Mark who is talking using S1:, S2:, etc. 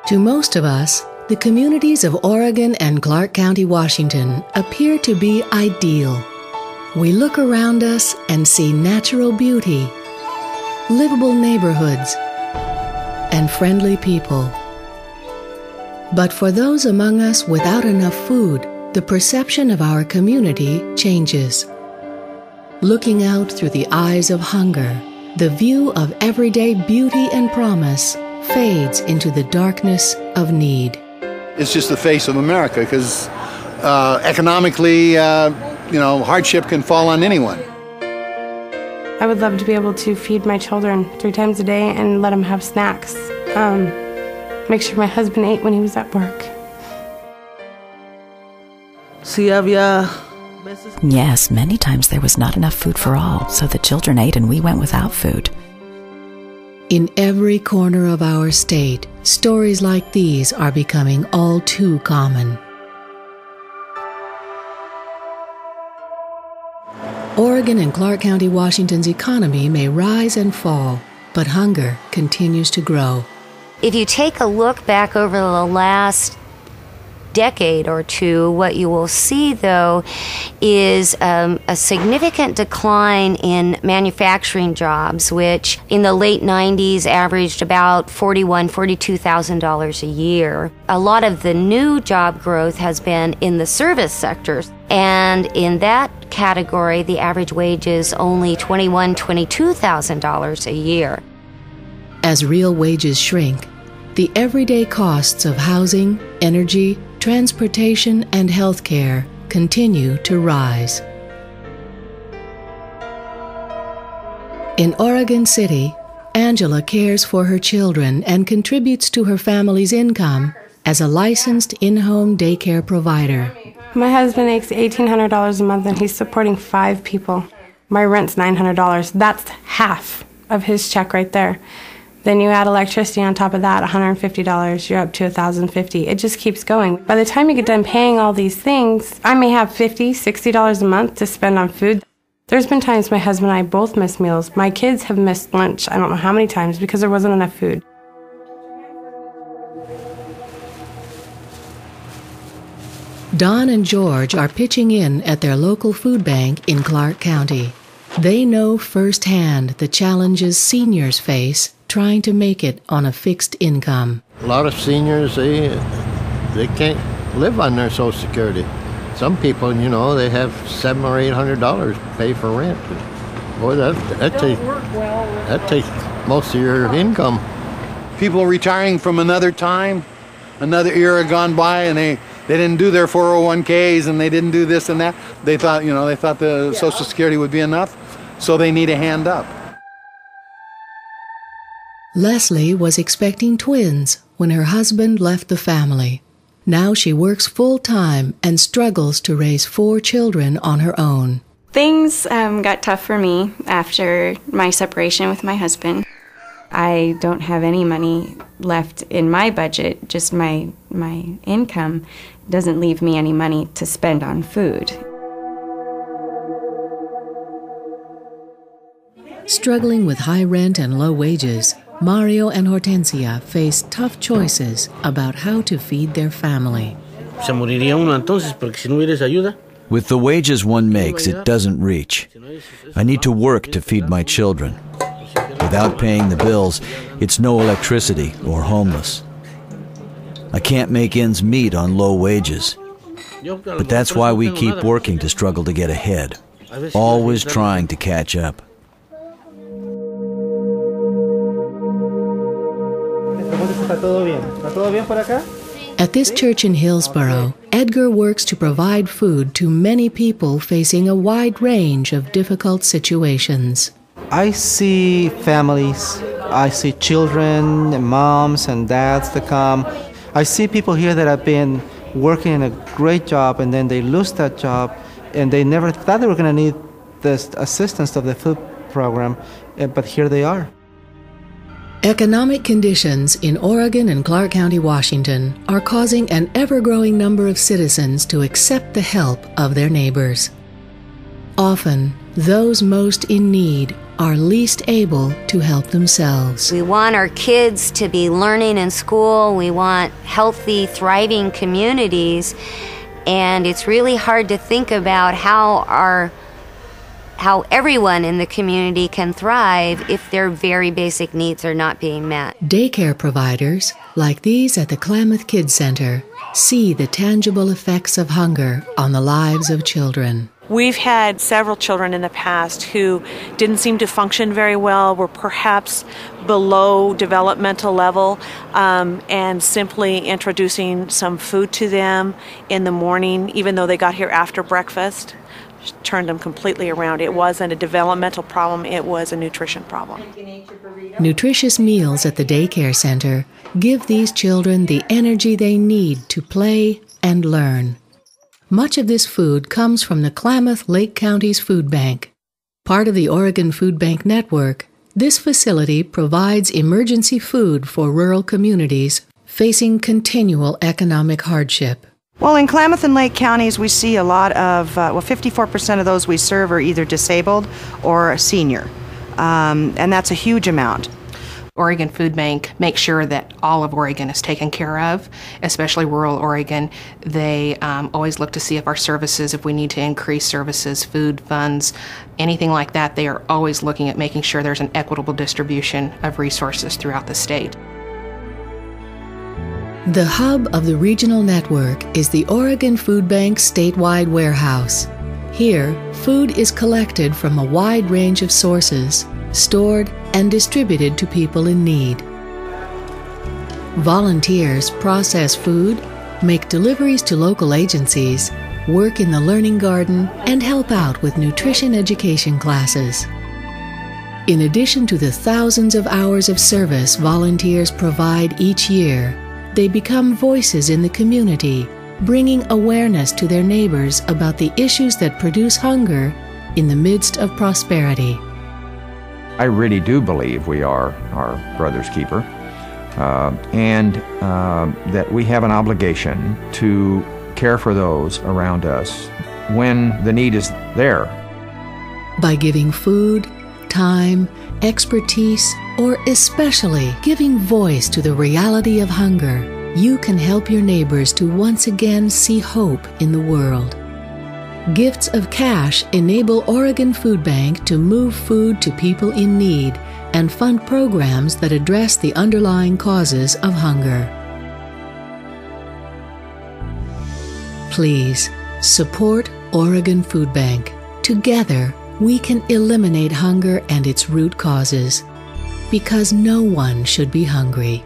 S1: To most of us, the communities of Oregon and Clark County, Washington appear to be ideal. We look around us and see natural beauty, livable neighborhoods, and friendly people. But for those among us without enough food, the perception of our community changes. Looking out through the eyes of hunger, the view of everyday beauty and promise fades into the darkness of need.
S2: It's just the face of America, because economically, hardship can fall on anyone.
S3: I would love to be able to feed my children 3 times a day and let them have snacks. Make sure my husband ate when he was at work.
S4: Yes, many times there was not enough food for all, so the children ate and we went without food.
S1: In every corner of our state, stories like these are becoming all too common. Oregon and Clark County, Washington's economy may rise and fall, but hunger continues to grow.
S5: If you take a look back over the last decade or two, what you will see, though, is a significant decline in manufacturing jobs, which in the late 90s averaged about $42,000 a year. A lot of the new job growth has been in the service sectors, and in that category, the average wage is only $22,000 a year.
S1: As real wages shrink, the everyday costs of housing, energy, transportation, and health care continue to rise. In Oregon City, Angela cares for her children and contributes to her family's income as a licensed in-home daycare provider.
S3: My husband makes $1,800 a month and he's supporting 5 people. My rent's $900. That's half of his check right there. Then you add electricity on top of that, $150, you're up to $1,050. It just keeps going. By the time you get done paying all these things, I may have $50, $60 a month to spend on food. There's been times my husband and I both miss meals. My kids have missed lunch, I don't know how many times, because there wasn't enough food.
S1: Don and George are pitching in at their local food bank in Clark County. They know firsthand the challenges seniors face trying to make it on a fixed income.
S6: A lot of seniors, they can't live on their Social Security. Some people, they have $700 or $800 to pay for rent. Boy, that takes most of your income.
S2: People retiring from another time, another era gone by, and they didn't do their 401ks, and they didn't do this and that. They thought, the Social Security would be enough, so they need a hand up.
S1: Leslie was expecting twins when her husband left the family. Now she works full-time and struggles to raise 4 children on her own.
S7: Things got tough for me after my separation with my husband. I don't have any money left in my budget, just my income doesn't leave me any money to spend on food.
S1: Struggling with high rent and low wages, Mario and Hortensia face tough choices about how to feed their family.
S8: With the wages one makes, it doesn't reach. I need to work to feed my children. Without paying the bills, it's no electricity or homeless. I can't make ends meet on low wages. But that's why we keep working to struggle to get ahead, always trying to catch up.
S1: At this church in Hillsboro, Edgar works to provide food to many people facing a wide range of difficult situations.
S9: I see families, I see children, moms and dads that come. I see people here that have been working in a great job and then they lose that job and they never thought they were going to need the assistance of the food program, but here they are.
S1: Economic conditions in Oregon and Clark County, Washington are causing an ever-growing number of citizens to accept the help of their neighbors. Often, those most in need are least able to help themselves.
S5: We want our kids to be learning in school. We want healthy, thriving communities. And it's really hard to think about how everyone in the community can thrive if their very basic needs are not being met.
S1: Daycare providers, like these at the Klamath Kids Center, see the tangible effects of hunger on the lives of children.
S10: We've had several children in the past who didn't seem to function very well, were perhaps below developmental level, and simply introducing some food to them in the morning, even though they got here after breakfast, turned them completely around. It wasn't a developmental problem, it was a nutrition problem.
S1: Nutritious meals at the daycare center give these children the energy they need to play and learn. Much of this food comes from the Klamath Lake County's Food Bank. Part of the Oregon Food Bank Network, this facility provides emergency food for rural communities facing continual economic hardship.
S11: Well, in Klamath and Lake counties, we see a lot of, 54% of those we serve are either disabled or senior, and that's a huge amount.
S12: Oregon Food Bank makes sure that all of Oregon is taken care of, especially rural Oregon. They always look to see if our services, if we need to increase services, food, funds, anything like that, they are always looking at making sure there's an equitable distribution of resources throughout the state.
S1: The hub of the regional network is the Oregon Food Bank's statewide warehouse. Here, food is collected from a wide range of sources, stored and distributed to people in need. Volunteers process food, make deliveries to local agencies, work in the learning garden, and help out with nutrition education classes. In addition to the thousands of hours of service volunteers provide each year, they become voices in the community, bringing awareness to their neighbors about the issues that produce hunger in the midst of prosperity.
S13: I really do believe we are our brother's keeper, and that we have an obligation to care for those around us when the need is there.
S1: By giving food, time, expertise, or especially giving voice to the reality of hunger, you can help your neighbors to once again see hope in the world. Gifts of cash enable Oregon Food Bank to move food to people in need and fund programs that address the underlying causes of hunger. Please support Oregon Food Bank. Together, we can eliminate hunger and its root causes, because no one should be hungry.